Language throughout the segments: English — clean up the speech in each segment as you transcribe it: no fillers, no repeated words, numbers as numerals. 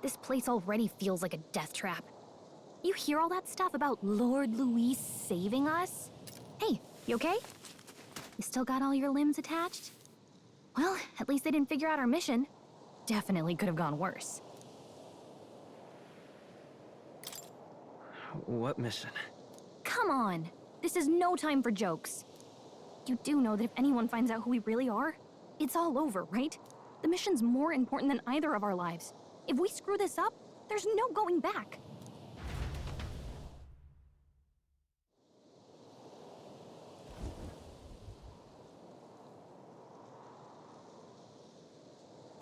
This place already feels like a death trap. You hear all that stuff about Lord Louis saving us? Hey, you okay? You still got all your limbs attached? Well, at least they didn't figure out our mission. Definitely could have gone worse. What mission? Come on! This is no time for jokes. You do know that if anyone finds out who we really are, it's all over, right? The mission's more important than either of our lives. If we screw this up, there's no going back.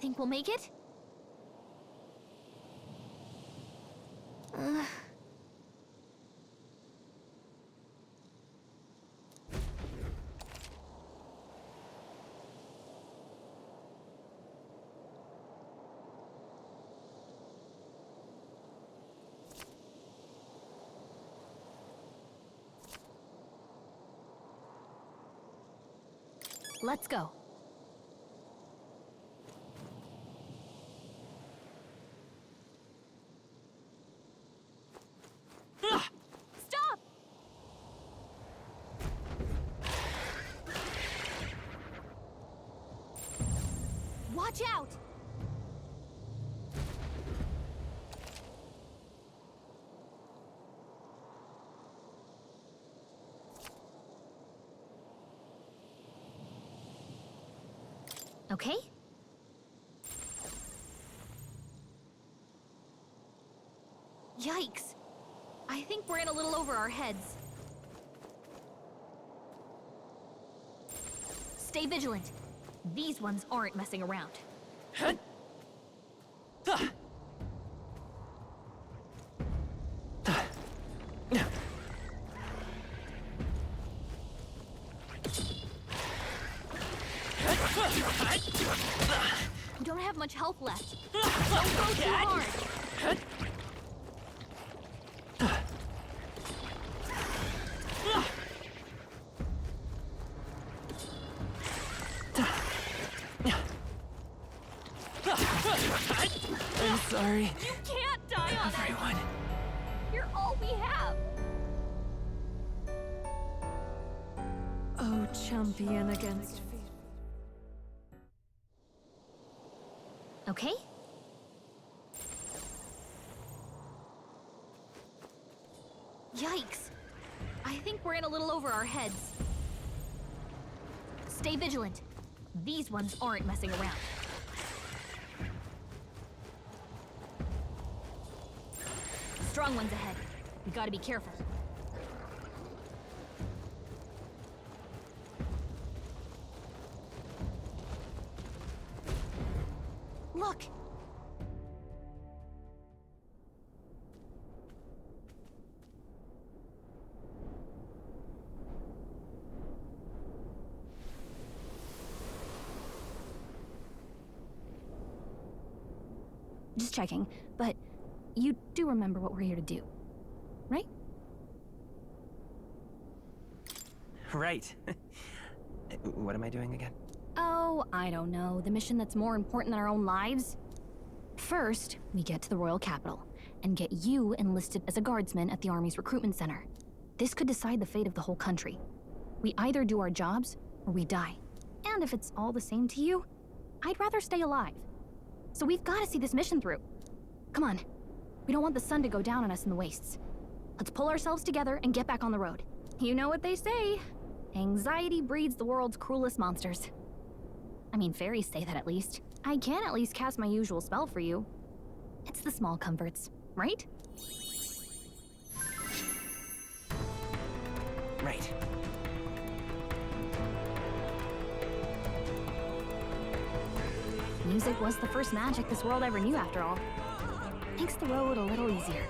Think we'll make it? Let's go. Stop! Watch out! Okay? Yikes! I think we're in a little over our heads. Stay vigilant. These ones aren't messing around. You don't have much health left. Don't go too hard. I'm sorry. You can't die on us. Everyone. You're all we have. Oh, champion against fate. Okay? Yikes! I think we're in a little over our heads. Stay vigilant. These ones aren't messing around. Strong ones ahead. We gotta be careful. Look! Just checking, but you do remember what we're here to do, right? Right. What am I doing again? Oh, I don't know. The mission that's more important than our own lives? First, we get to the royal capital and get you enlisted as a guardsman at the army's recruitment center. This could decide the fate of the whole country. We either do our jobs or we die. And if it's all the same to you, I'd rather stay alive. So we've got to see this mission through. Come on. We don't want the sun to go down on us in the wastes. Let's pull ourselves together and get back on the road. You know what they say. Anxiety breeds the world's cruelest monsters. I mean, fairies say that at least. I can at least cast my usual spell for you. It's the small comforts, right? Right. Music was the first magic this world ever knew, after all. Makes the road a little easier.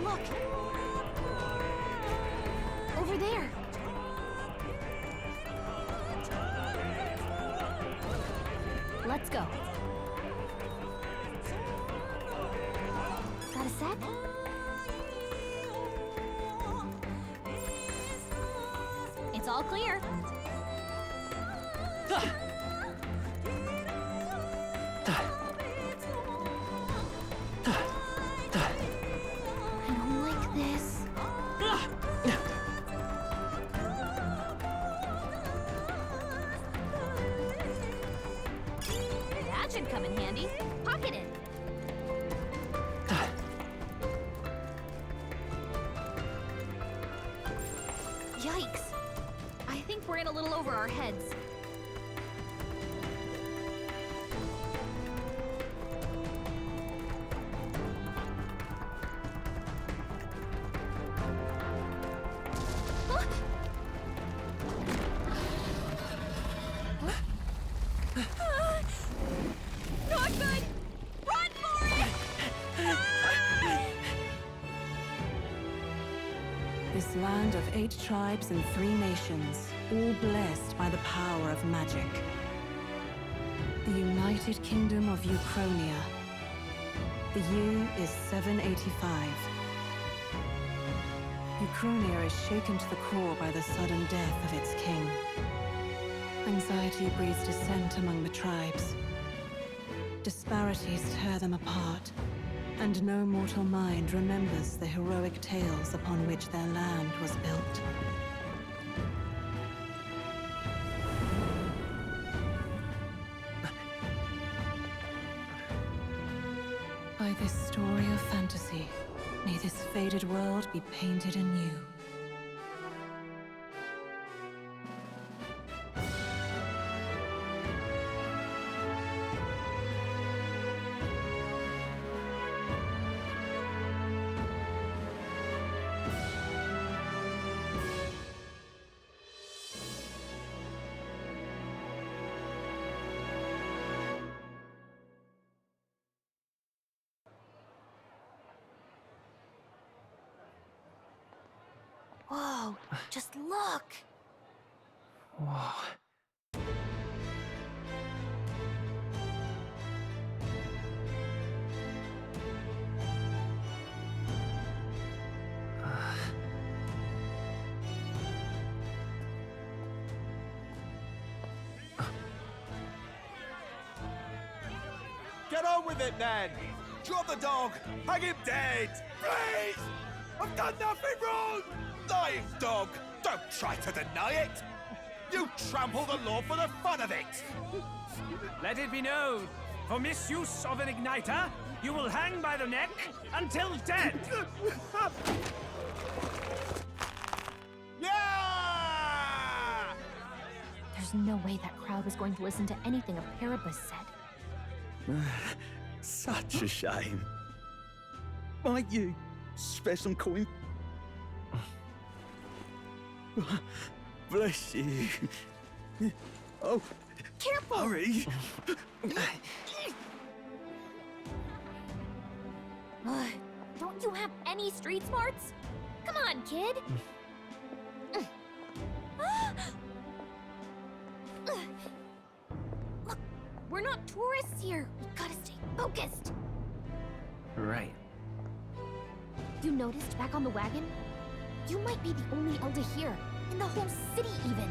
Look! Over there! Let's go. Got a sec? It's all clear. I don't like this. That should come in handy. Pocket it. Yikes. I think we're in a little over our heads. Not good! Run for it! This land of 8 tribes and 3 nations, all blessed by the power of magic. The United Kingdom of Uchronia. The year is 785. Uchronia is shaken to the core by the sudden death of its king. Anxiety breeds dissent among the tribes. Disparities tear them apart, and no mortal mind remembers the heroic tales upon which their land was built. By this story of fantasy, may this faded world be painted anew. Whoa, just look! Whoa. Get on with it, then! Drop the dog! Hang him dead! Please! I've done nothing wrong! Lying dog! Don't try to deny it! You trample the law for the fun of it! Let it be known, for misuse of an igniter, you will hang by the neck until dead! Yeah! There's no way that crowd was going to listen to anything a Paribus said. Such a shame. Might you spare some coin? Bless you. Oh, Careful! hurry. Don't you have any street smarts? Come on, kid! Look, we're not tourists here. We gotta stay focused. Right. You noticed back on the wagon? You might be the only elder here, in the whole city even.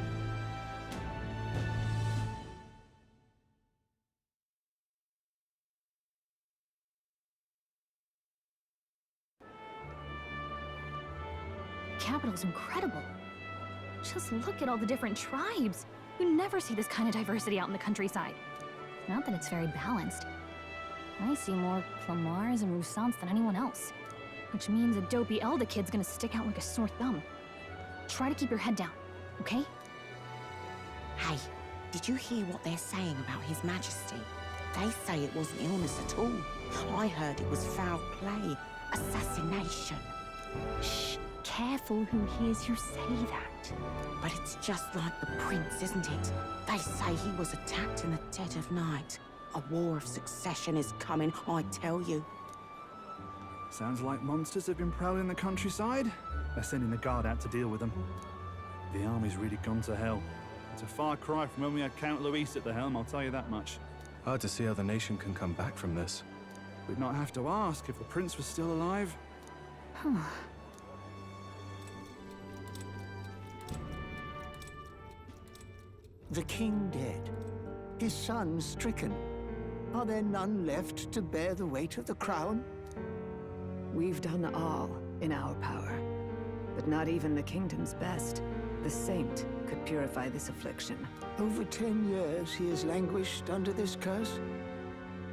The capital's incredible. Just look at all the different tribes. You never see this kind of diversity out in the countryside. Not that it's very balanced. I see more Plamars and Roussants than anyone else. Which means a dopey Elder kid's gonna stick out like a sore thumb. Try to keep your head down, okay? Hey, did you hear what they're saying about His Majesty? They say it wasn't illness at all. I heard it was foul play, assassination. Shh, careful who hears you say that. But it's just like the prince, isn't it? They say he was attacked in the dead of night. A war of succession is coming, I tell you. Sounds like monsters have been prowling the countryside. They're sending the guard out to deal with them. The army's really gone to hell. It's a far cry from when we had Count Luis at the helm, I'll tell you that much. Hard to see how the nation can come back from this. We'd not have to ask if the prince was still alive. The king dead, his son stricken. Are there none left to bear the weight of the crown? We've done all in our power, but not even the kingdom's best. The saint could purify this affliction. Over 10 years he has languished under this curse.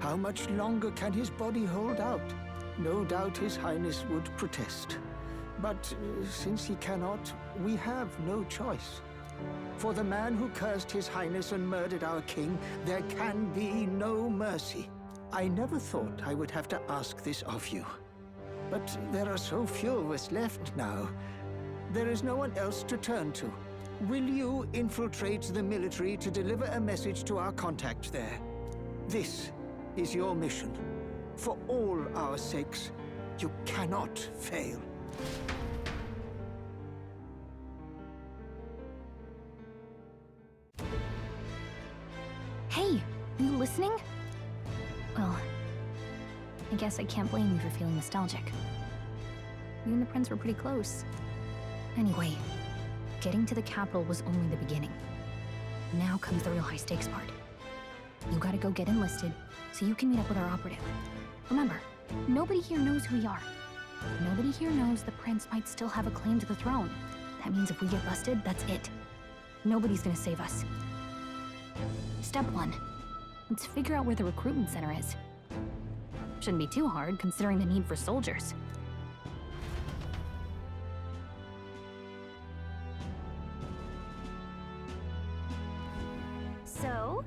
How much longer can his body hold out? No doubt his highness would protest. But since he cannot, we have no choice. For the man who cursed his highness and murdered our king, there can be no mercy. I never thought I would have to ask this of you. But there are so few of us left now. There is no one else to turn to. Will you infiltrate the military to deliver a message to our contact there? This is your mission. For all our sakes, you cannot fail. Hey, you listening? Well, I guess I can't blame you for feeling nostalgic. You and the prince were pretty close. Anyway, getting to the capital was only the beginning. Now comes the real high-stakes part. You gotta go get enlisted, so you can meet up with our operative. Remember, nobody here knows who we are. Nobody here knows the prince might still have a claim to the throne. That means if we get busted, that's it. Nobody's gonna save us. Step 1. Let's figure out where the recruitment center is. Shouldn't be too hard, considering the need for soldiers. So?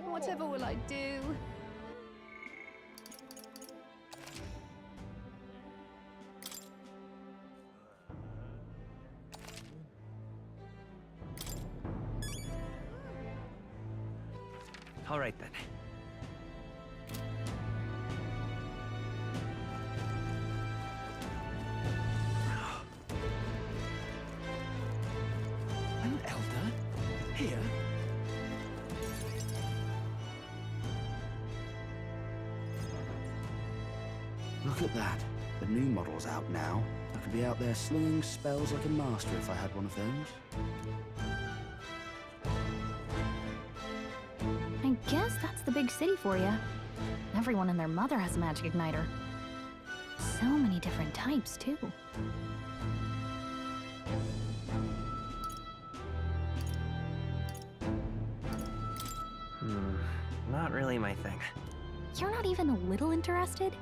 Whatever will I do? All right then. An elder? Here? Look at that. The new model's out now. I could be out there slinging spells like a master if I had one of those. I guess that's the big city for you. Everyone and their mother has a magic igniter. So many different types, too. Not really my thing. You're not even a little interested?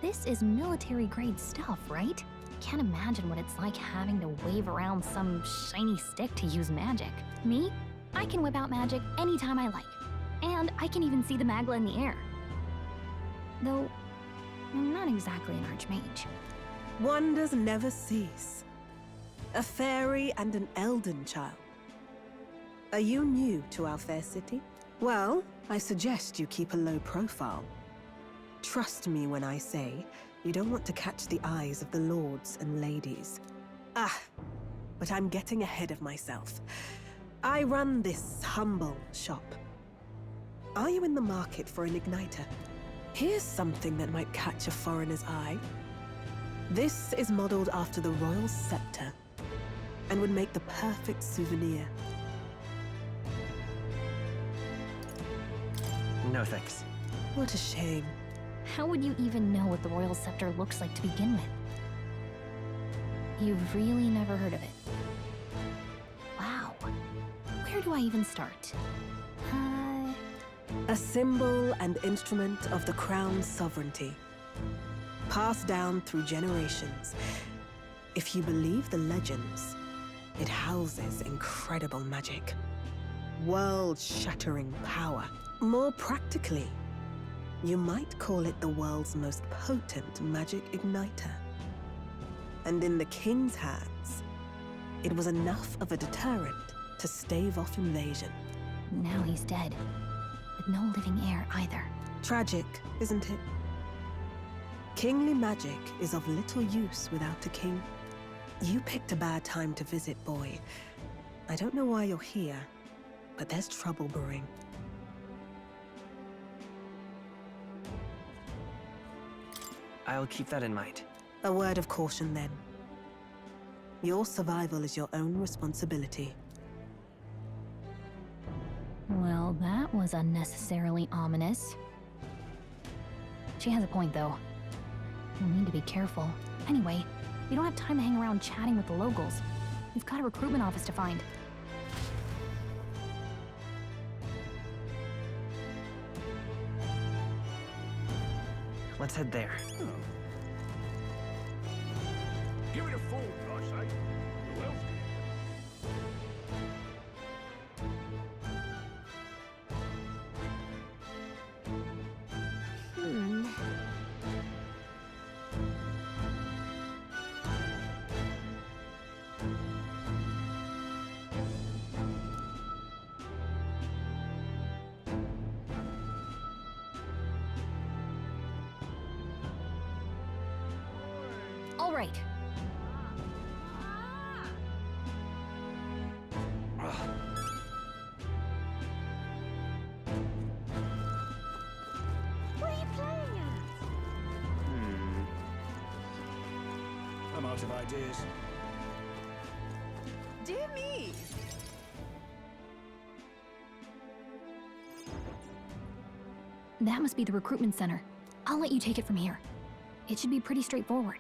This is military-grade stuff, right? Can't imagine what it's like having to wave around some shiny stick to use magic. Me? I can whip out magic anytime I like. And I can even see the magla in the air. Though, I'm not exactly an archmage. Wonders never cease. A fairy and an elden child. Are you new to our fair city? Well, I suggest you keep a low profile. Trust me when I say you don't want to catch the eyes of the lords and ladies. But I'm getting ahead of myself. I run this humble shop. Are you in the market for an igniter? Here's something that might catch a foreigner's eye. This is modeled after the royal scepter and would make the perfect souvenir. No thanks. What a shame. How would you even know what the royal scepter looks like to begin with? You've really never heard of it. Wow. Where do I even start? A symbol and instrument of the crown's sovereignty. Passed down through generations. If you believe the legends, it houses incredible magic. World-shattering power. More practically, you might call it the world's most potent magic igniter. And in the king's hands, it was enough of a deterrent to stave off invasion. Now he's dead. With no living heir either. Tragic, isn't it? Kingly magic is of little use without a king. You picked a bad time to visit, boy. I don't know why you're here, but there's trouble brewing. I'll keep that in mind. A word of caution, then. Your survival is your own responsibility. Well, that was unnecessarily ominous. She has a point, though. We'll need to be careful. Anyway, we don't have time to hang around chatting with the locals. We've got a recruitment office to find. Let's head there. Give it a fold, I say. Who else All right. What are you playing at? I'm out of ideas. Dear me! That must be the recruitment center. I'll let you take it from here. It should be pretty straightforward.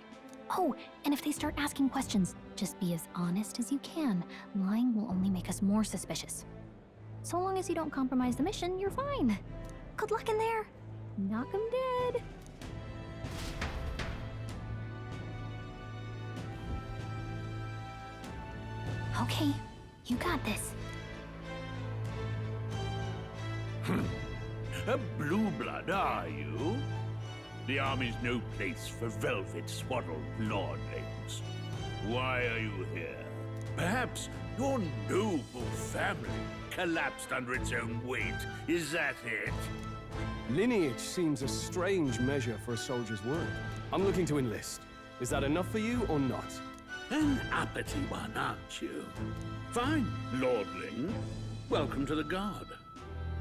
Oh, and if they start asking questions, just be as honest as you can. Lying will only make us more suspicious. So long as you don't compromise the mission, you're fine. Good luck in there. Knock 'em dead. Okay, you got this. A blue blood, are you? The army's no place for velvet-swaddled lordlings. Why are you here? Perhaps your noble family collapsed under its own weight. Is that it? Lineage seems a strange measure for a soldier's work. I'm looking to enlist. Is that enough for you or not? An uppity one, aren't you? Fine, lordling. Welcome to the Guard,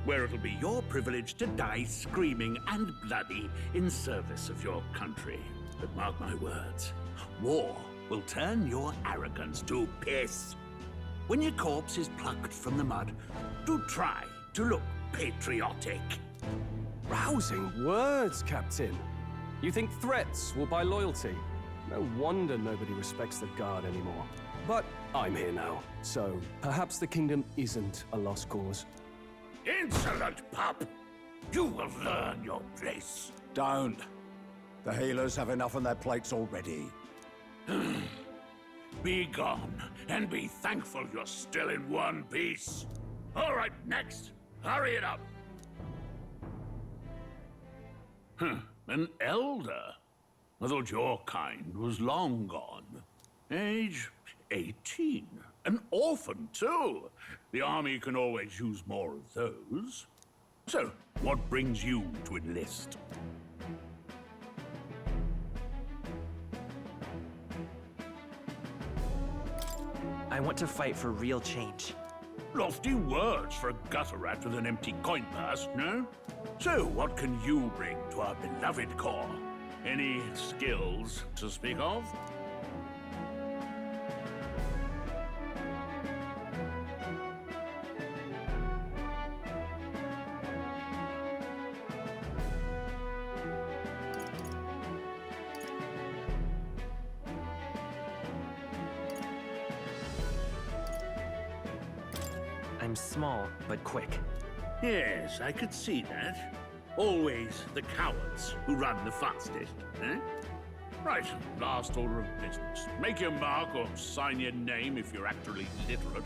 where it'll be your privilege to die screaming and bloody in service of your country. But mark my words, war will turn your arrogance to piss. When your corpse is plucked from the mud, do try to look patriotic. Rousing words, Captain. You think threats will buy loyalty? No wonder nobody respects the Guard anymore. But I'm here now, so perhaps the kingdom isn't a lost cause. Insolent pup! You will learn your place. Don't. The healers have enough on their plates already. Be gone, and be thankful you're still in one piece. All right, next. Hurry it up. An elder? I thought your kind was long gone. Age 18. An orphan, too. The army can always use more of those. So, what brings you to enlist? I want to fight for real change. Lofty words for a gutter rat with an empty coin purse, no? So, what can you bring to our beloved corps? Any skills to speak of? I'm small, but quick. Yes, I could see that. Always the cowards who run the fastest, eh? Right, last order of business. Make your mark or sign your name if you're actually literate.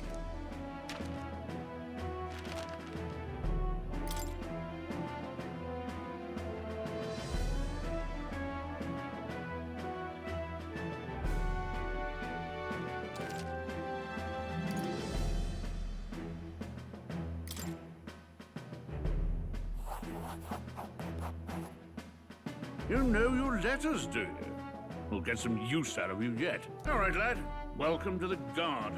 You know your letters, do you? We'll get some use out of you yet. All right, lad. Welcome to the Guard.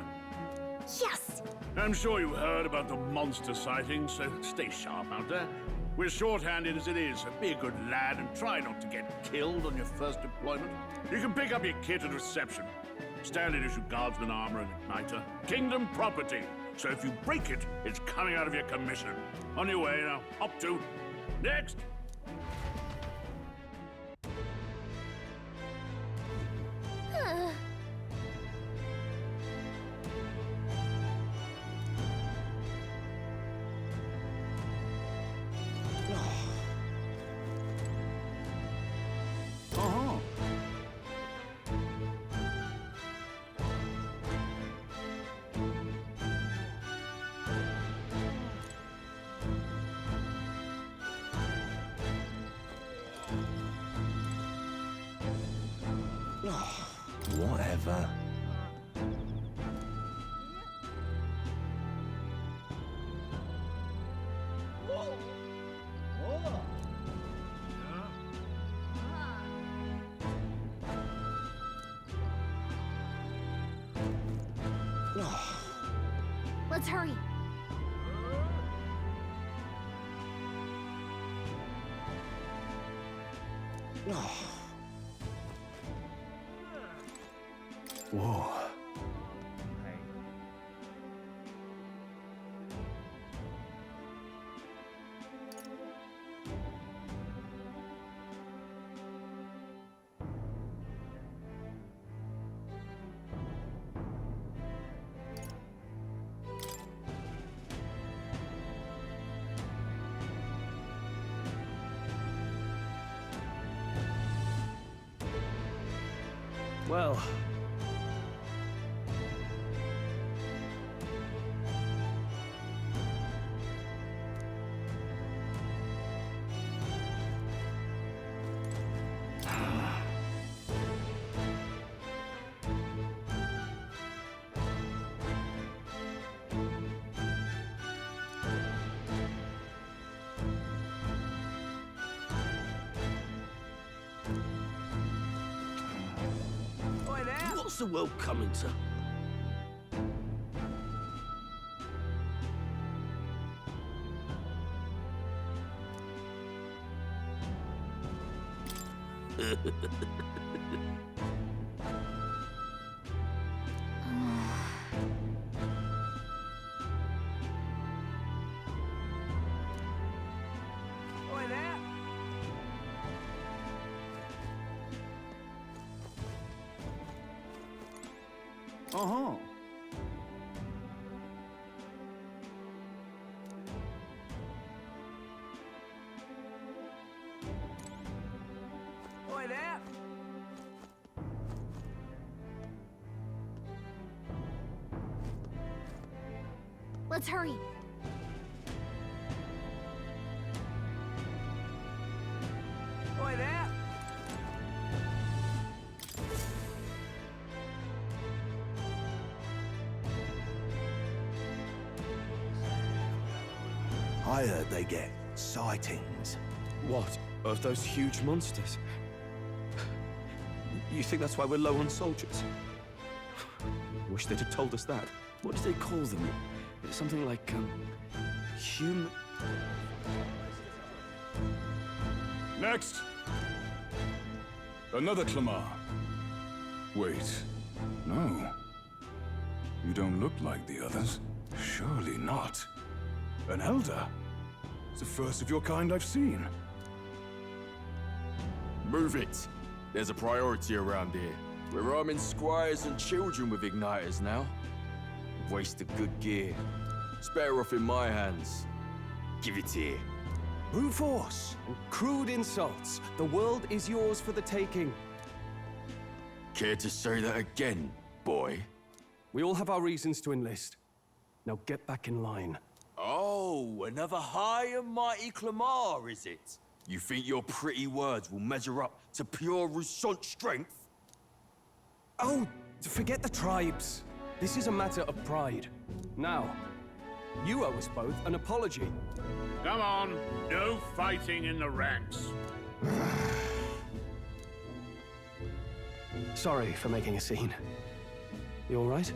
Yes! I'm sure you heard about the monster sightings, so stay sharp out there. We're short-handed as it is, so be a good lad and try not to get killed on your first deployment. You can pick up your kit at reception. Standard issue guardsman armor and igniter. Kingdom property. So if you break it, it's coming out of your commission. On your way now. Up to. Next! Whatever. Let's hurry. Whoa. Well, What's the world coming to? Uh-huh. Oi there! Let's hurry. Oi there! I heard they get sightings. What? Of those huge monsters? You think that's why we're low on soldiers? Wish they'd have told us that. What do they call them? It's something like, human... Next! Another Clamar. Wait. No. You don't look like the others. Surely not. An elder? It's the first of your kind I've seen. Move it. There's a priority around here. We're arming squires and children with igniters now. Waste of good gear. It's better off in my hands. Give it here. brute force and crude insults. The world is yours for the taking. Care to say that again, boy? We all have our reasons to enlist. Now get back in line. Oh, another high and mighty Clamar, is it? You think your pretty words will measure up to pure Rousseau strength? Oh, forget the tribes. This is a matter of pride. Now, you owe us both an apology. Come on, no fighting in the ranks. Sorry for making a scene. You alright?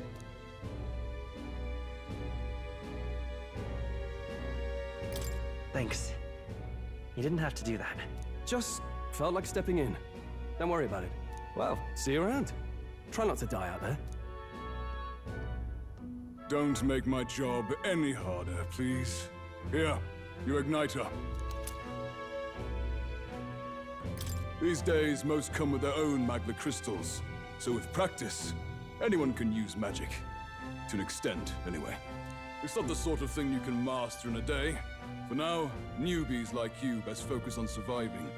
Thanks. You didn't have to do that. Just felt like stepping in. Don't worry about it. Well, see you around. Try not to die out there. Don't make my job any harder, please. Here, your igniter. These days, most come with their own magma crystals. So with practice, anyone can use magic. To an extent, anyway. It's not the sort of thing you can master in a day. For now, newbies like you best focus on surviving.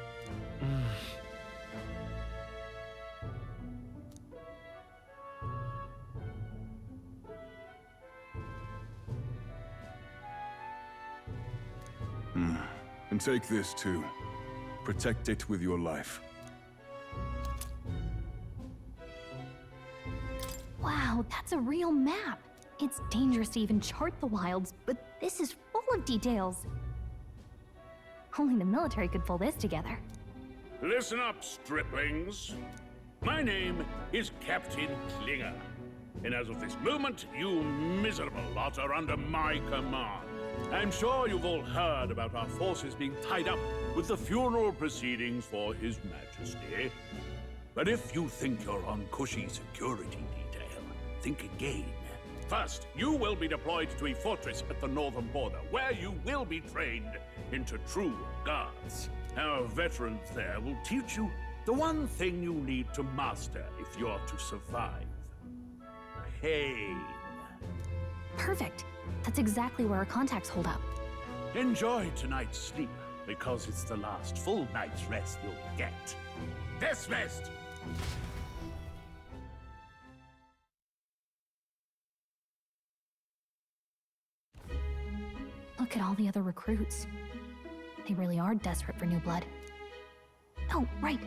And take this too. Protect it with your life. Wow, that's a real map. It's dangerous to even chart the wilds, but this is full of details. Only the military could pull this together. Listen up, striplings. My name is Captain Klinger, and as of this moment, you miserable lot are under my command. I'm sure you've all heard about our forces being tied up with the funeral proceedings for His Majesty. But if you think you're on cushy security detail, think again. First, you will be deployed to a fortress at the northern border, where you will be trained into true guards. Our veterans there will teach you the one thing you need to master if you're to survive. Pain. Perfect. That's exactly where our contacts hold up. Enjoy tonight's sleep, because it's the last full night's rest you'll get. Dismissed! Look at all the other recruits. They really are desperate for new blood. Oh, right.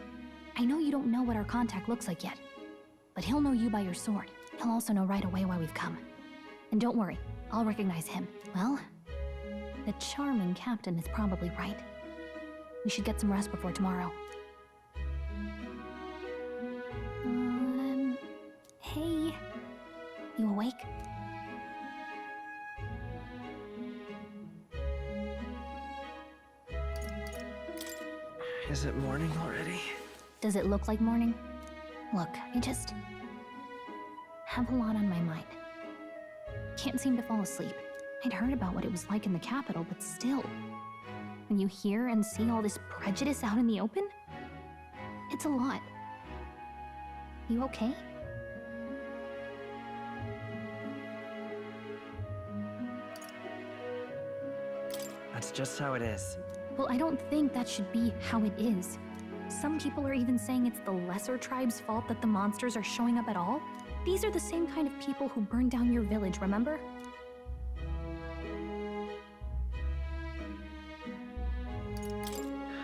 I know you don't know what our contact looks like yet, but he'll know you by your sword. He'll also know right away why we've come. And don't worry, I'll recognize him. Well, the charming captain is probably right. We should get some rest before tomorrow. Hey. You awake? Is it morning already? Does it look like morning? Look, I just have a lot on my mind. Can't seem to fall asleep. I'd heard about what it was like in the capital, but still. When you hear and see all this prejudice out in the open, it's a lot. You okay? That's just how it is. Well, I don't think that should be how it is. Some people are even saying it's the lesser tribe's fault that the monsters are showing up at all. These are the same kind of people who burned down your village, remember?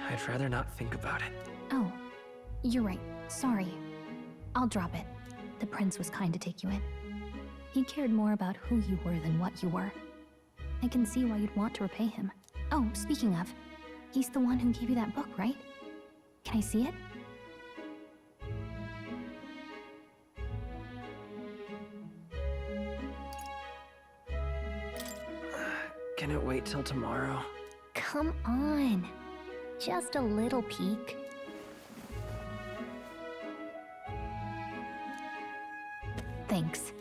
I'd rather not think about it. Oh, you're right. Sorry. I'll drop it. The prince was kind to take you in. He cared more about who you were than what you were. I can see why you'd want to repay him. Oh, speaking of, he's the one who gave you that book, right? Can I see it? Can it wait till tomorrow? Come on. Just a little peek. Thanks.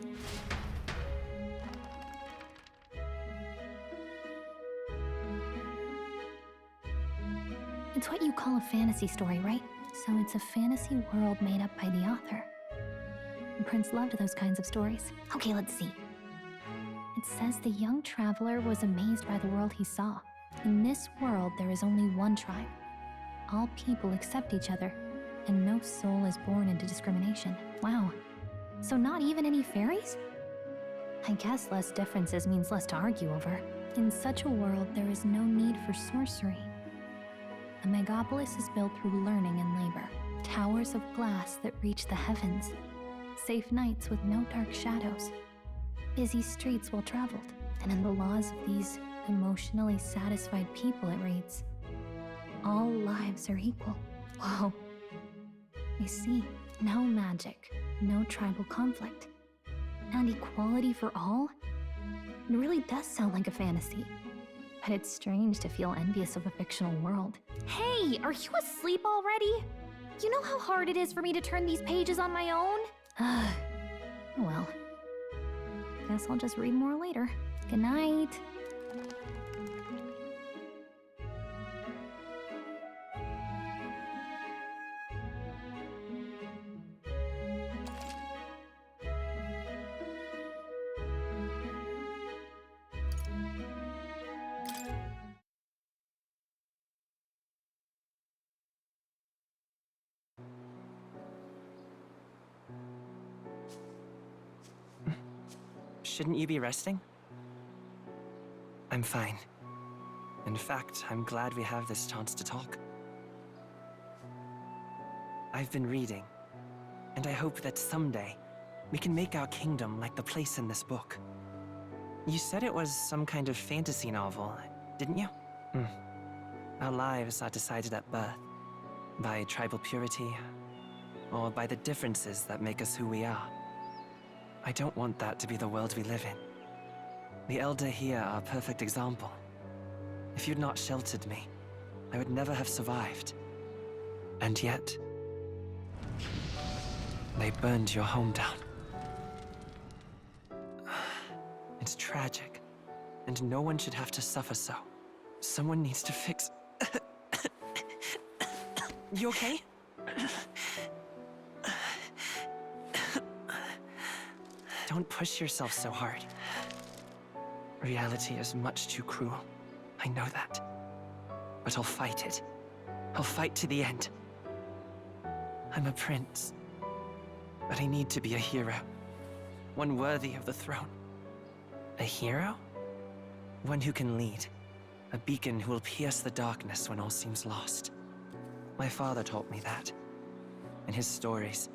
It's what you call a fantasy story, right? So it's a fantasy world made up by the author. The prince loved those kinds of stories. Okay, let's see. It says the young traveler was amazed by the world he saw. In this world, there is only one tribe. All people accept each other, and no soul is born into discrimination. Wow. So not even any fairies? I guess less differences means less to argue over. In such a world, there is no need for sorcery. A megapolis is built through learning and labor. Towers of glass that reach the heavens. Safe nights with no dark shadows. Busy streets well traveled. And in the laws of these emotionally satisfied people, it reads, all lives are equal. Whoa. I see. No magic, no tribal conflict, and equality for all? It really does sound like a fantasy. But it's strange to feel envious of a fictional world. Hey, are you asleep already? You know how hard it is for me to turn these pages on my own? Well, guess I'll just read more later. Good night. Shouldn't you be resting? I'm fine. In fact, I'm glad we have this chance to talk. I've been reading, and I hope that someday we can make our kingdom like the place in this book. You said it was some kind of fantasy novel, didn't you? Our lives are decided at birth, by tribal purity, or by the differences that make us who we are. I don't want that to be the world we live in. The Elder here are a perfect example. If you'd not sheltered me, I would never have survived. And yet, they burned your home down. It's tragic, and no one should have to suffer so. Someone needs to fix... You okay? Don't push yourself so hard. Reality is much too cruel. I know that. But I'll fight it. I'll fight to the end. I'm a prince. But I need to be a hero. One worthy of the throne. A hero? One who can lead. A beacon who will pierce the darkness when all seems lost. My father taught me that. In his stories,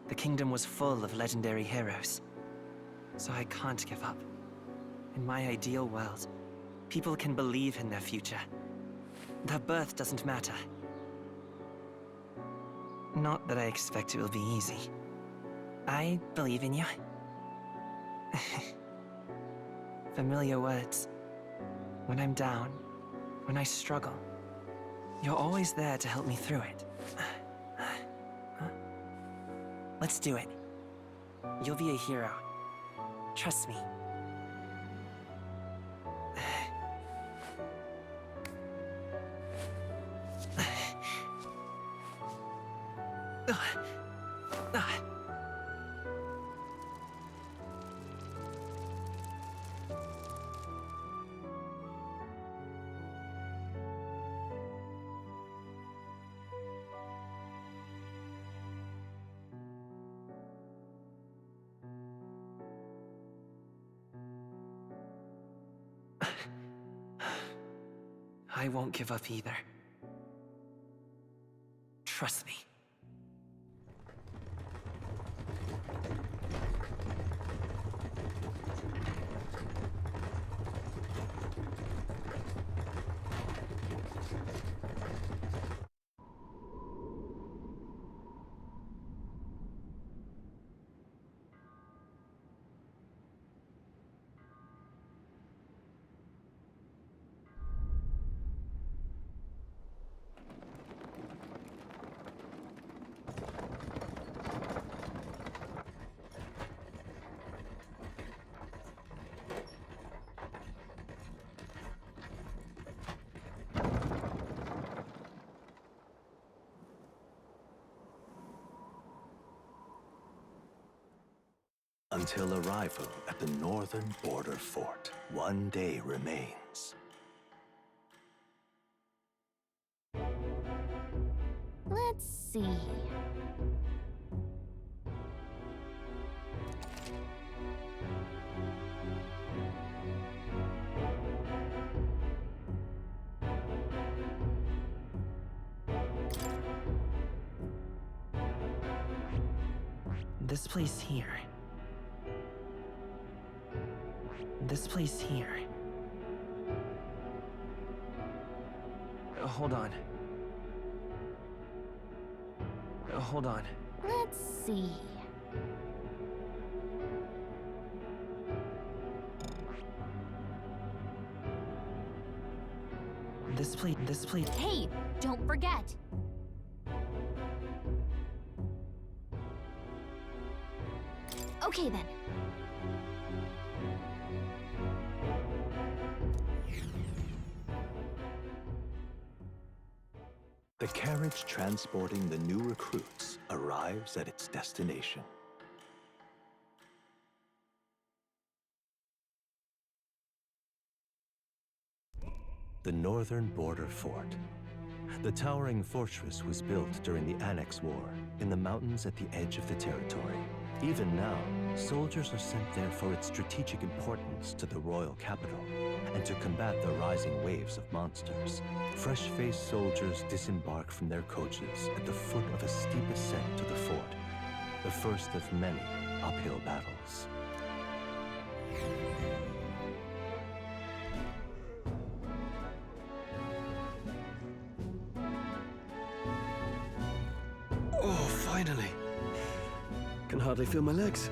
the kingdom was full of legendary heroes. So I can't give up. In my ideal world, people can believe in their future. Their birth doesn't matter. Not that I expect it will be easy. I believe in you. Familiar words. When I'm down, when I struggle, you're always there to help me through it. Let's do it. You'll be a hero. Trust me. I won't give up either. Trust me. Until arrival at the northern border fort, one day remains. Let's see. This place here. This place here. Hold on. Hold on. Let's see. This plate. Hey, don't forget. Okay then. The carriage transporting the new recruits arrives at its destination. The northern border fort. The towering fortress was built during the Annex War in the mountains at the edge of the territory. Even now, soldiers are sent there for its strategic importance to the royal capital and to combat the rising waves of monsters. Fresh-faced soldiers disembark from their coaches at the foot of a steep ascent to the fort, the first of many uphill battles. Oh, finally. Can hardly feel my legs.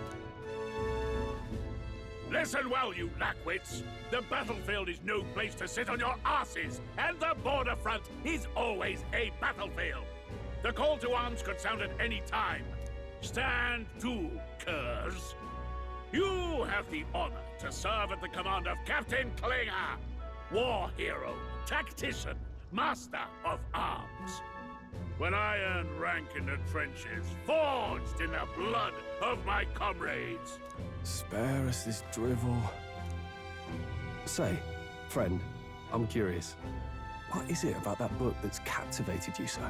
Listen well, you lackwits. The battlefield is no place to sit on your asses, and the border front is always a battlefield. The call to arms could sound at any time. Stand to, curs. You have the honor to serve at the command of Captain Klinger, war hero, tactician, master of arms. When I earned rank in the trenches, forged in the blood of my comrades. Spare us this drivel. Say, friend, I'm curious. What is it about that book that's captivated you so?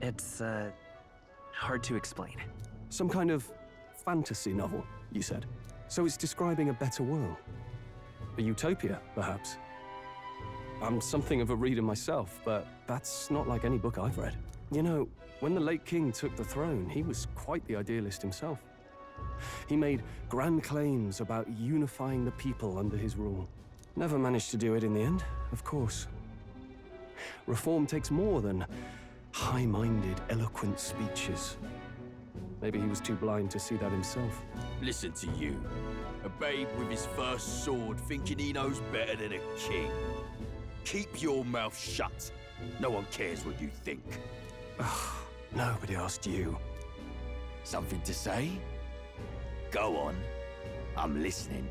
It's, hard to explain. Some kind of fantasy novel, you said. So it's describing a better world. A utopia, perhaps. I'm something of a reader myself, but that's not like any book I've read. You know, when the late king took the throne, he was quite the idealist himself. He made grand claims about unifying the people under his rule. Never managed to do it in the end, of course. Reform takes more than high-minded, eloquent speeches. Maybe he was too blind to see that himself. Listen to you. A babe with his first sword thinking he knows better than a king. Keep your mouth shut. No one cares what you think. Nobody asked you. Something to say? Go on. I'm listening.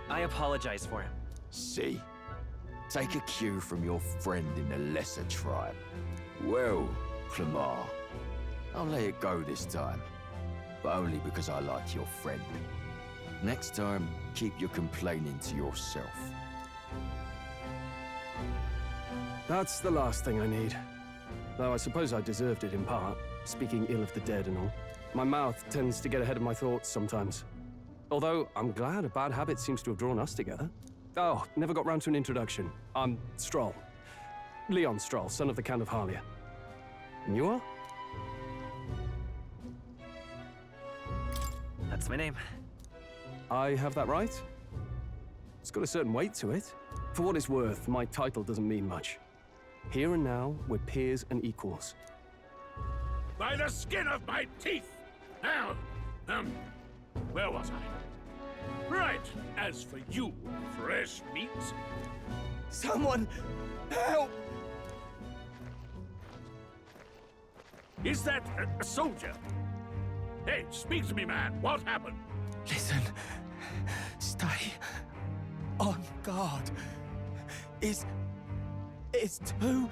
I apologize for him. See? Take a cue from your friend in the lesser tribe. Well, Clemar, I'll let it go this time. But only because I like your friend. Next time, keep your complaining to yourself. That's the last thing I need. Though I suppose I deserved it in part, speaking ill of the dead and all. My mouth tends to get ahead of my thoughts sometimes. Although, I'm glad a bad habit seems to have drawn us together. Oh, never got round to an introduction. I'm Stroll. Leon Stroll, son of the Count of Harlia. And you are? That's my name. I have that right? It's got a certain weight to it. For what it's worth, my title doesn't mean much. Here and now, we're peers and equals. By the skin of my teeth! Now, where was I? Right, as for you, fresh meat... Someone, help! Is that a soldier? Hey, speak to me, man. What happened? Listen. Stay on guard. It's too...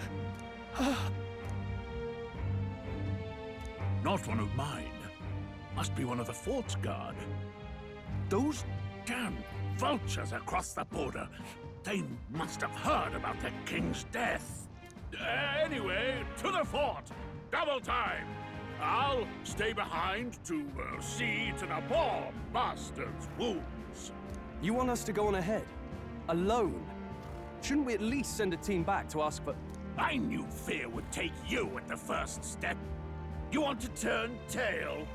Not one of mine. Must be one of the fort's guard. Those damn vultures across the border. They must have heard about the king's death. Anyway, to the fort. Double time. I'll stay behind to see to the poor bastard's wounds. You want us to go on ahead? Alone? Shouldn't we at least send a team back to ask for... I knew fear would take you at the first step. You want to turn tail?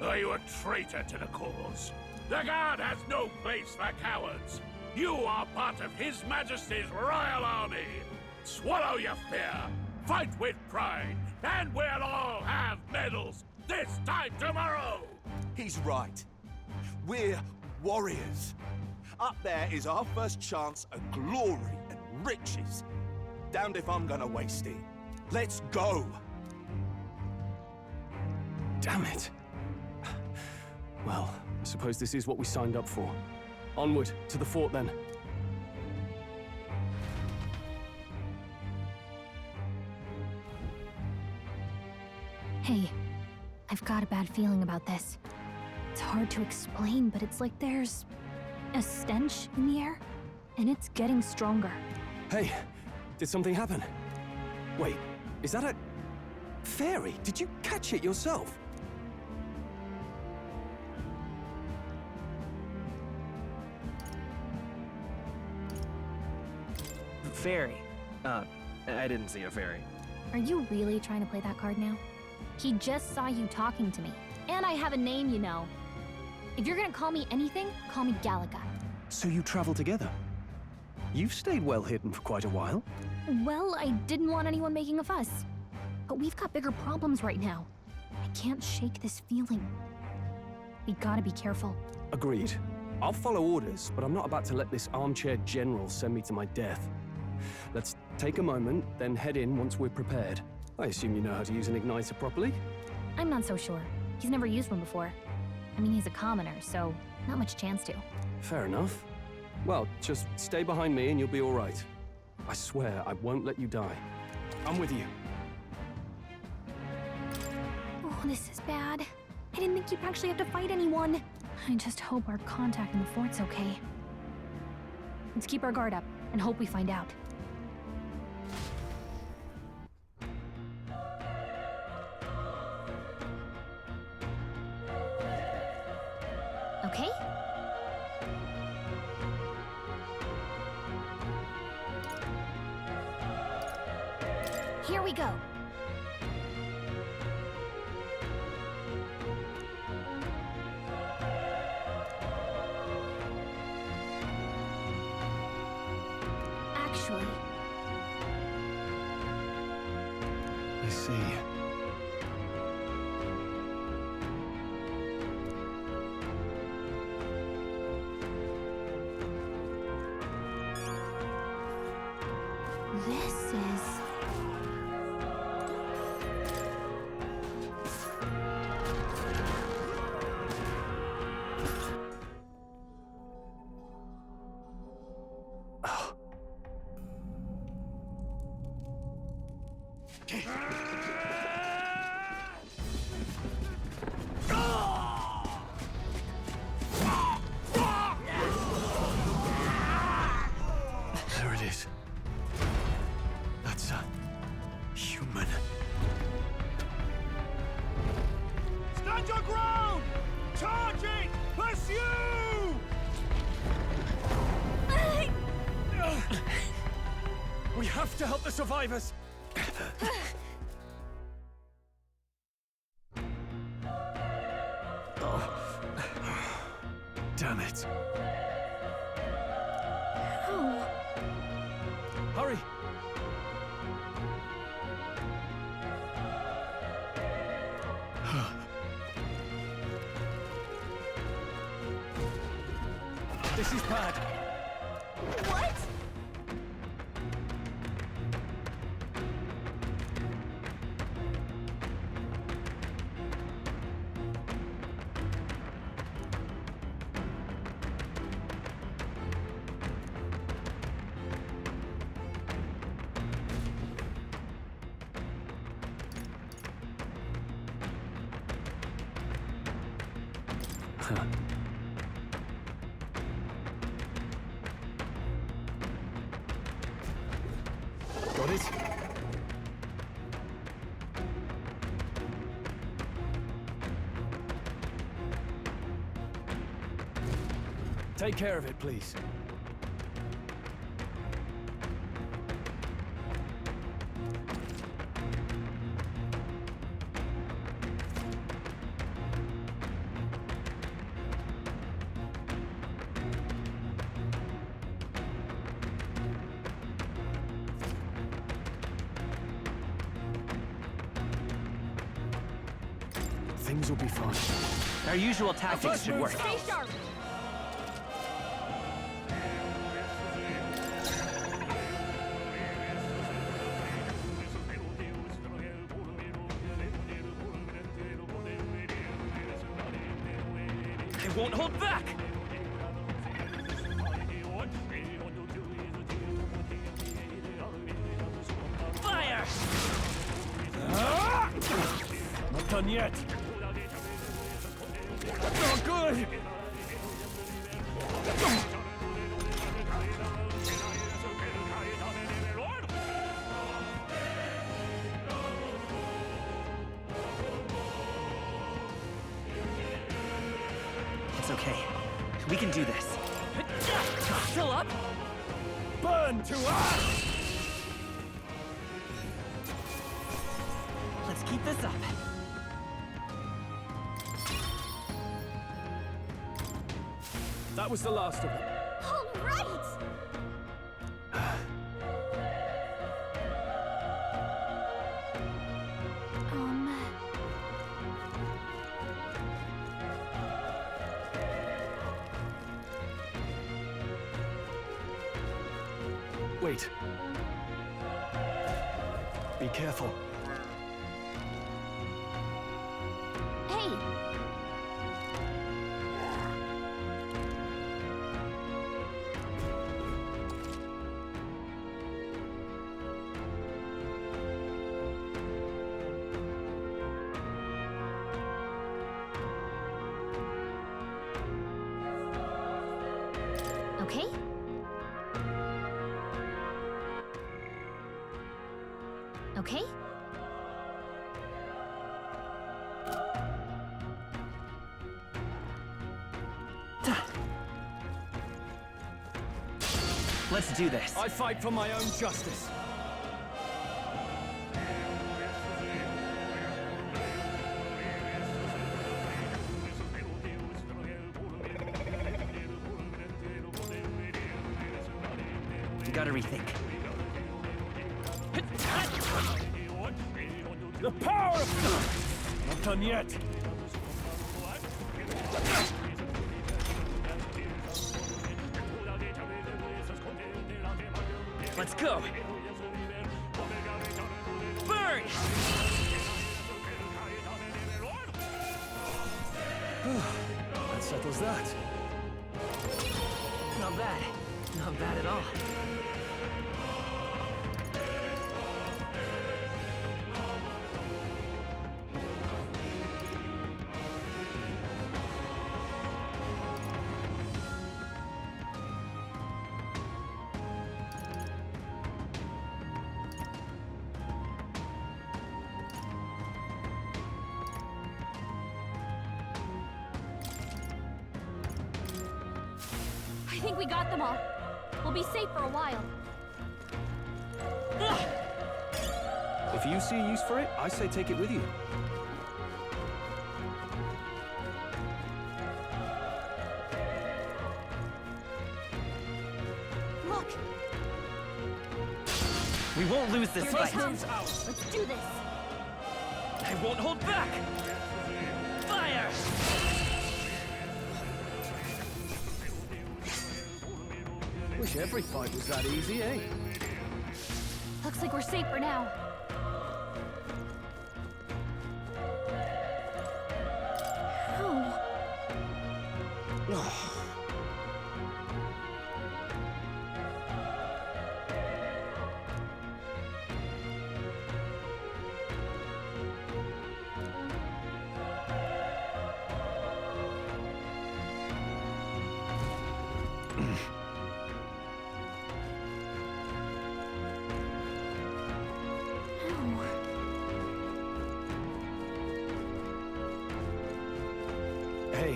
Are you a traitor to the cause? The Guard has no place for cowards. You are part of His Majesty's Royal Army. Swallow your fear, fight with pride, and we'll all have medals this time tomorrow! He's right. We're warriors. Up there is our first chance at glory and riches. Damned if I'm gonna waste it. Let's go! Damn it. Well, I suppose this is what we signed up for. Onward, to the fort then. Hey, I've got a bad feeling about this. It's hard to explain, but it's like there's a stench in the air, and it's getting stronger. Hey, did something happen? Wait, is that a fairy? Did you catch it yourself? Fairy. I didn't see a fairy. Are you really trying to play that card now? He just saw you talking to me. And I have a name, you know. If you're gonna call me anything, call me Galaga. So you travel together? You've stayed well hidden for quite a while. Well, I didn't want anyone making a fuss. But we've got bigger problems right now. I can't shake this feeling. We gotta be careful. Agreed. I'll follow orders, but I'm not about to let this armchair general send me to my death. Let's take a moment, then head in once we're prepared. I assume you know how to use an igniter properly? I'm not so sure. He's never used one before. I mean, he's a commoner, so not much chance to. Fair enough. Well, just stay behind me and you'll be all right. I swear I won't let you die. I'm with you. Oh, this is bad. I didn't think you'd actually have to fight anyone. I just hope our contact in the fort's okay. Let's keep our guard up and hope we find out. Okay? Here we go. Actually, I see. this is... There it is. That's a human. Stand your ground! Charging! Pursue! We have to help the survivors! Damn it. Oh. Hurry! This is bad. What? Got it? Take care of it, please. Things will be fine. Our usual tactics should work. Stay sharp! I won't hold back! Fire! Not done yet. Not good! It's okay. We can do this. Still up? Burn to ash! Let's keep this up. That was the last of them. All right! Wait. Be careful. Hey! Okay? Okay? Let's do this. I fight for my own justice. You gotta rethink. The power of... Not done yet. Let's go! Burn! That settles that. Not bad. Not bad at all. I think we got them all. We'll be safe for a while. If you see a use for it, I say take it with you. Look! We won't lose this fight. Let's do this! I won't hold back! Fire! Wish every fight was that easy, eh? Looks like we're safe for now. Hey.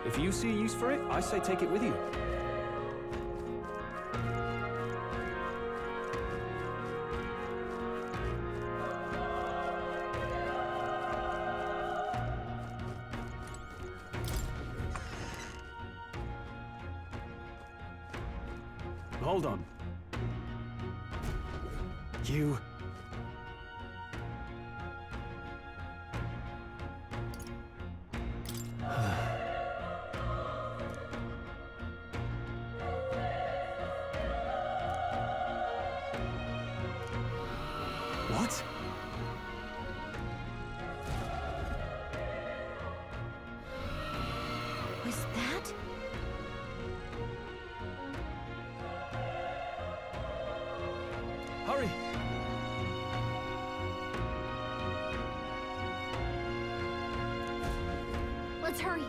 If you see a use for it, I say take it with you. Hold on. You... What? Was that? Hurry! Let's hurry.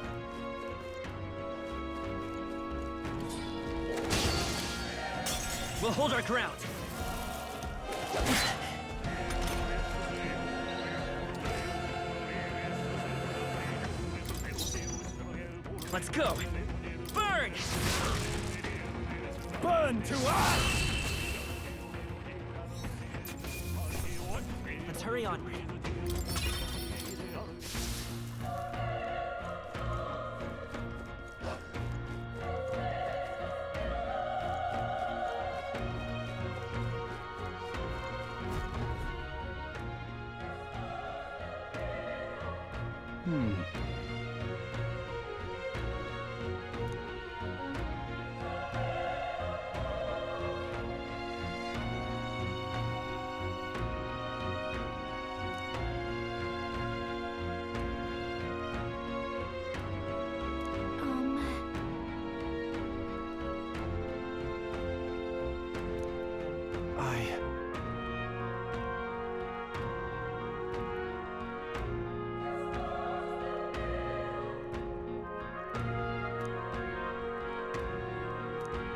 We'll hold our ground. Let's go! Burn! Burn to us! Let's hurry onward.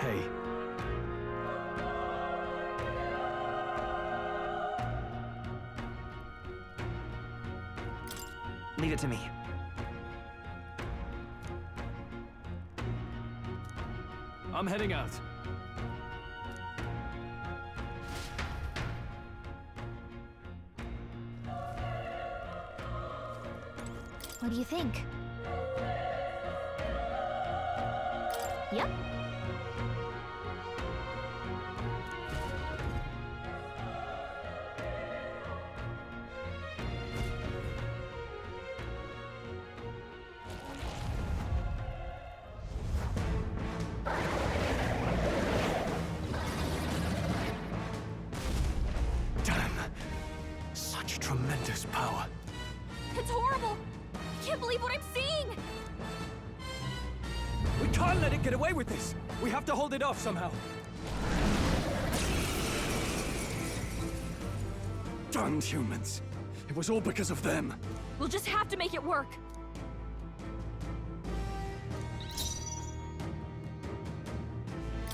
Hey. Leave it to me. I'm heading out. What do you think? Yep. Damn. Such tremendous power. It's horrible! I can't believe what I'm seeing! We can't let it get away with this! We have to hold it off somehow. Damned humans. It was all because of them. We'll just have to make it work.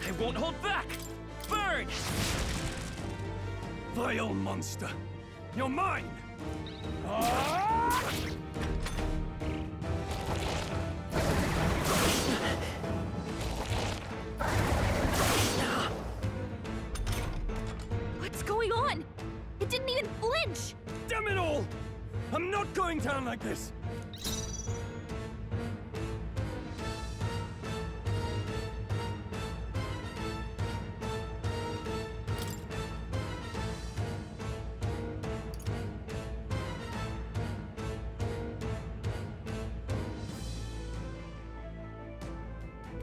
I won't hold back! Burn! Vile monster! You're mine! What's going on? It didn't even flinch! Damn it all! I'm not going down like this!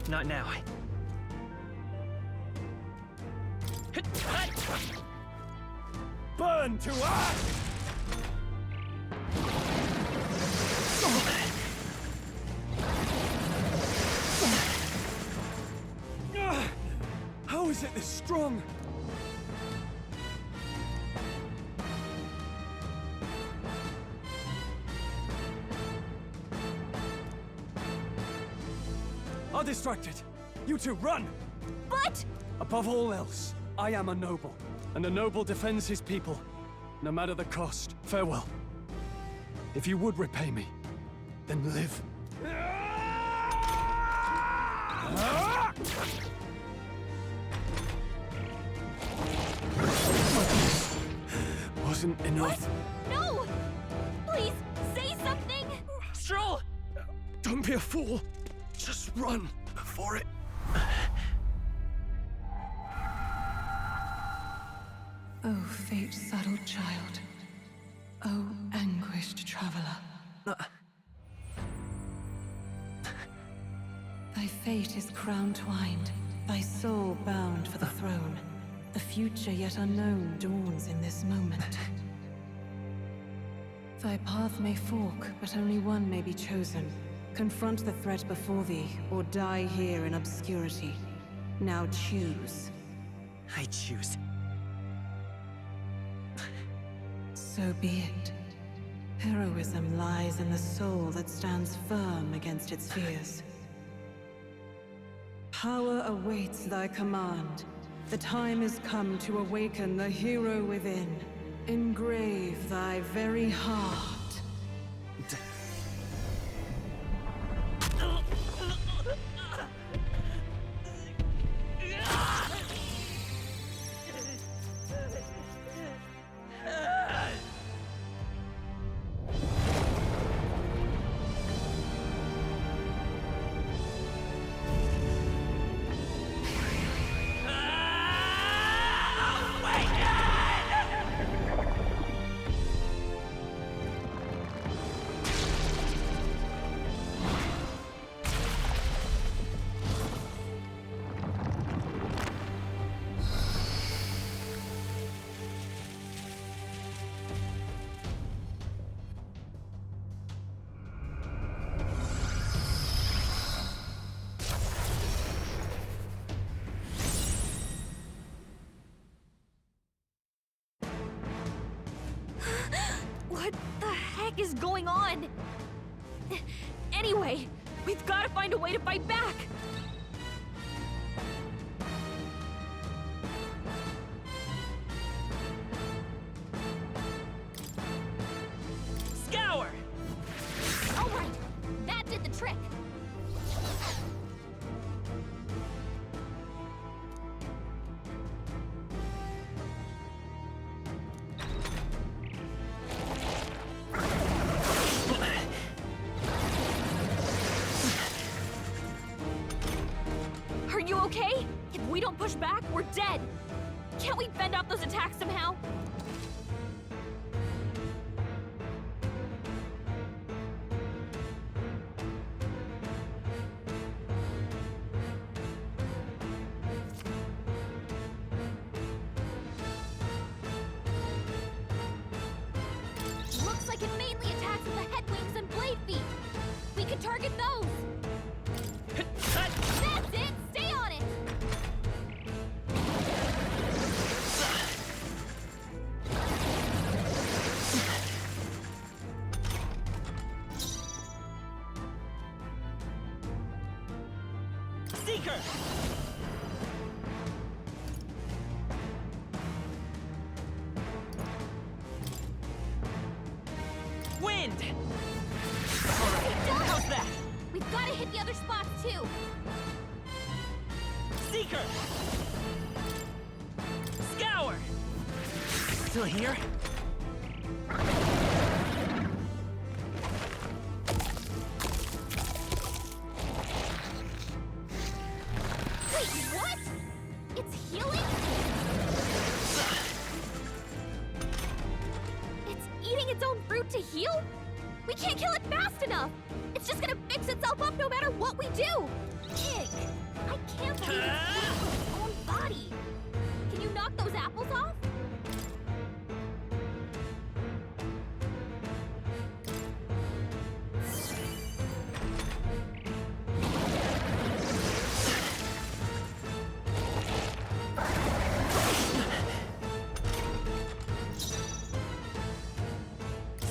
Not now. Burn to ash! How is it this strong? I'll distract it. You two, run! But... Above all else, I am a noble, and a noble defends his people, no matter the cost. Farewell. If you would repay me, then live. Wasn't enough. What? No! Please, say something! Stroll! Don't be a fool. Just run for it. Oh, fate-saddled child. Oh, anguished traveler. Thy fate is crown-twined, thy soul bound for the throne. The future yet unknown dawns in this moment. Thy path may fork, but only one may be chosen. Confront the threat before thee, or die here in obscurity. Now choose. I choose. So be it. Heroism lies in the soul that stands firm against its fears. Power awaits thy command. The time is come to awaken the hero within. Engrave thy very heart. What the heck is going on? Anyway, we've got to find a way to fight back! Scour! Alright, that did the trick! Are you okay? If we don't push back, we're dead! Can't we fend off those attacks somehow? Looks like it mainly attacks with the head wings and blade feet. We could target those. That's it! Stay on it! Seeker! Wind! How's that? We've got to hit the other spots too. Seeker! Scour! Still here? Wait, what? It's healing? It's eating its own fruit to heal? We can't kill it fast enough! It's just gonna fix itself up no matter what we do! Pig! I can't believe it's healing its own body! Can you knock those apples off?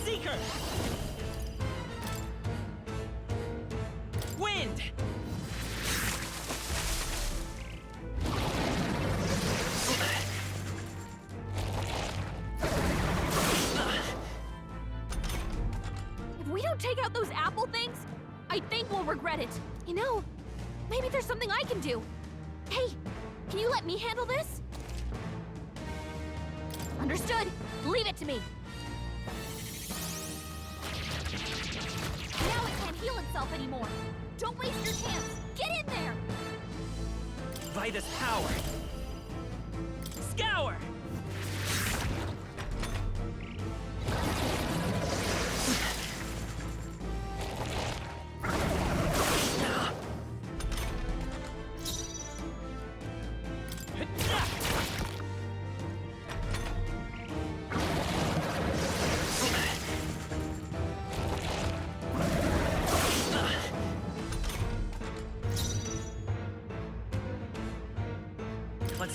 Seeker! Wind! If we don't take out those apple things, I think we'll regret it. You know, maybe there's something I can do. Hey, can you let me handle this? Understood. Leave it to me. Now it can't heal itself anymore. Don't waste your chance. Get in there! By this power! Scour!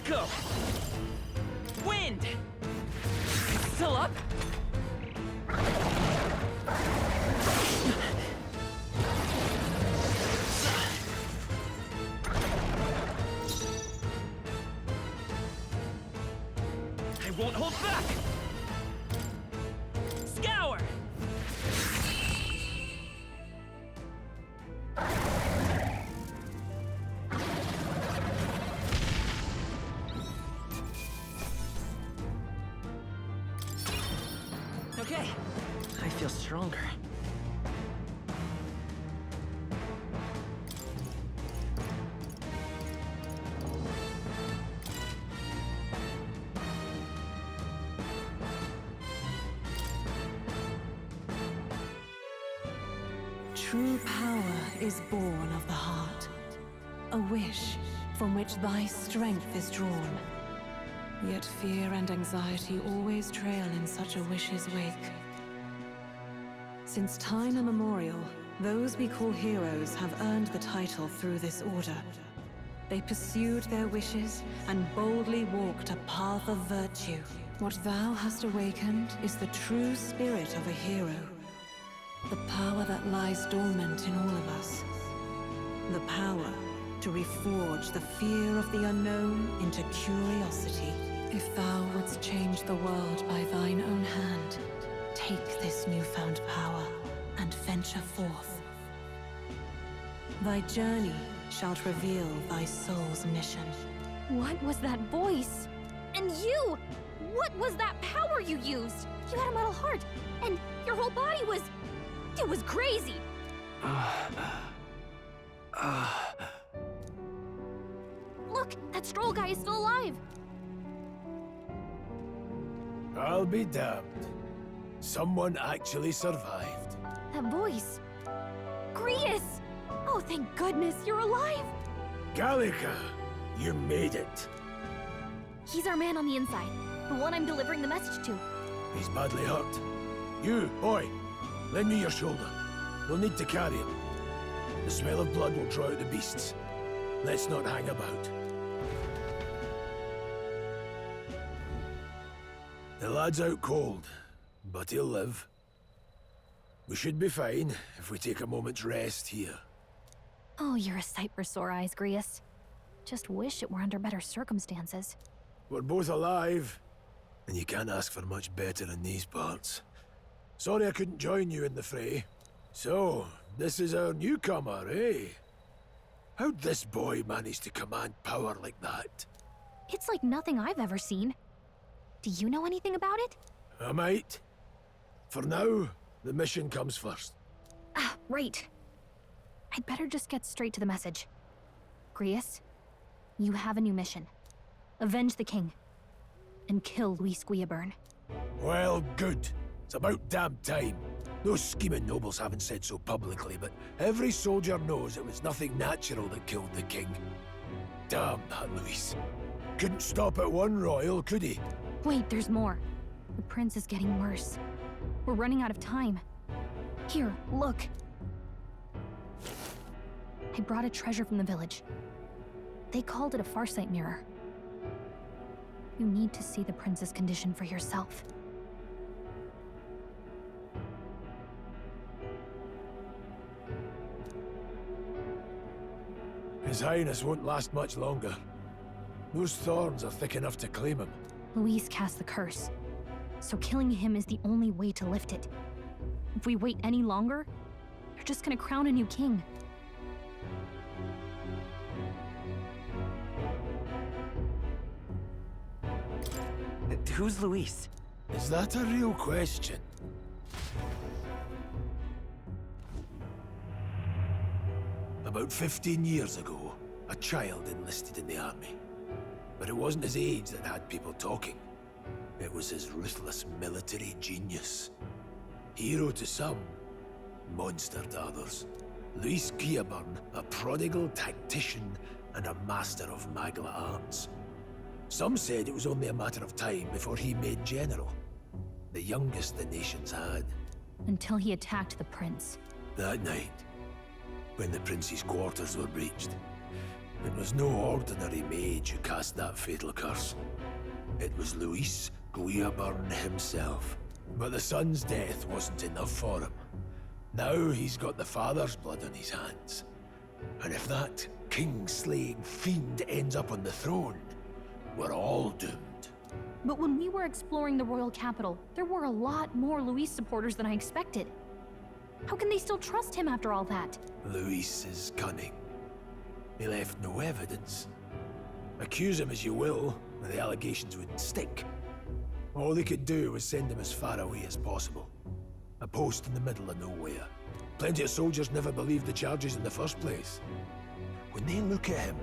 go! Wind! Still up? I won't hold back! Scour! Okay, I feel stronger. True power is born of the heart, a wish from which thy strength is drawn. Yet fear and anxiety always trail in such a wish's wake. Since time immemorial, those we call heroes have earned the title through this order. They pursued their wishes and boldly walked a path of virtue. What thou hast awakened is the true spirit of a hero. The power that lies dormant in all of us. The power to reforge the fear of the unknown into curiosity. If thou wouldst change the world by thine own hand, take this newfound power and venture forth. Thy journey shalt reveal thy soul's mission. What was that voice? And you! What was that power you used? You had a metal heart, and your whole body was... It was crazy! Look, that Stroll guy is still alive! I'll be damned. Someone actually survived. That voice... Grius! Oh, thank goodness, you're alive! Gallica, you made it. He's our man on the inside, the one I'm delivering the message to. He's badly hurt. You, boy, lend me your shoulder. We'll need to carry him. The smell of blood will draw out the beasts. Let's not hang about. The lad's out cold, but he'll live. We should be fine if we take a moment's rest here. Oh, you're a sight for sore eyes, Grius. Just wish it were under better circumstances. We're both alive, and you can't ask for much better in these parts. Sorry I couldn't join you in the fray. So, this is our newcomer, eh? How'd this boy manage to command power like that? It's like nothing I've ever seen. Do you know anything about it? I might. For now, the mission comes first. Ah, right. I'd better just get straight to the message. Grius, you have a new mission. Avenge the king. And kill Luis Guillaburn. Well, good. It's about damn time. Those scheming nobles haven't said so publicly, but every soldier knows it was nothing natural that killed the king. Damn that Luis. Couldn't stop at one royal, could he? Wait, there's more. The prince is getting worse. We're running out of time. Here, look. I brought a treasure from the village. They called it a farsight mirror. You need to see the prince's condition for yourself. His Highness won't last much longer. Those thorns are thick enough to claim him. Luis cast the curse, so killing him is the only way to lift it. If we wait any longer, they're just gonna crown a new king. Who's Luis? Is that a real question? About 15 years ago, a child enlisted in the army. But it wasn't his age that had people talking. It was his ruthless military genius. Hero to some, monster to others. Luis Guillaburn, a prodigal tactician and a master of Magla arts. Some said it was only a matter of time before he made general. The youngest the nation's had. Until he attacked the prince. That night, when the prince's quarters were breached, It was no ordinary mage who cast that fatal curse. It was Luis Guiaburn himself. But the son's death wasn't enough for him. Now he's got the father's blood on his hands. And if that king-slaying fiend ends up on the throne, we're all doomed. But when we were exploring the royal capital, there were a lot more Luis supporters than I expected. How can they still trust him after all that? Luis is cunning. He left no evidence. Accuse him as you will, the allegations wouldn't stick. All they could do was send him as far away as possible. A post in the middle of nowhere. Plenty of soldiers never believed the charges in the first place. When they look at him,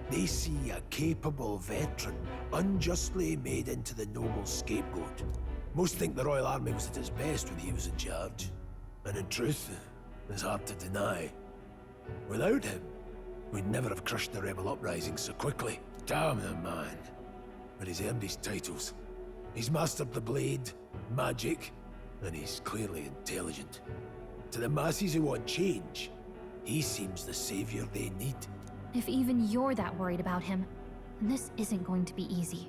they see a capable veteran unjustly made into the noble scapegoat. Most think the Royal Army was at its best when he was in charge. And in truth, it's hard to deny. Without him, we'd never have crushed the rebel uprising so quickly. Damn the man. But he's earned his titles. He's mastered the blade, magic, and he's clearly intelligent. To the masses who want change, he seems the savior they need. If even you're that worried about him, then this isn't going to be easy.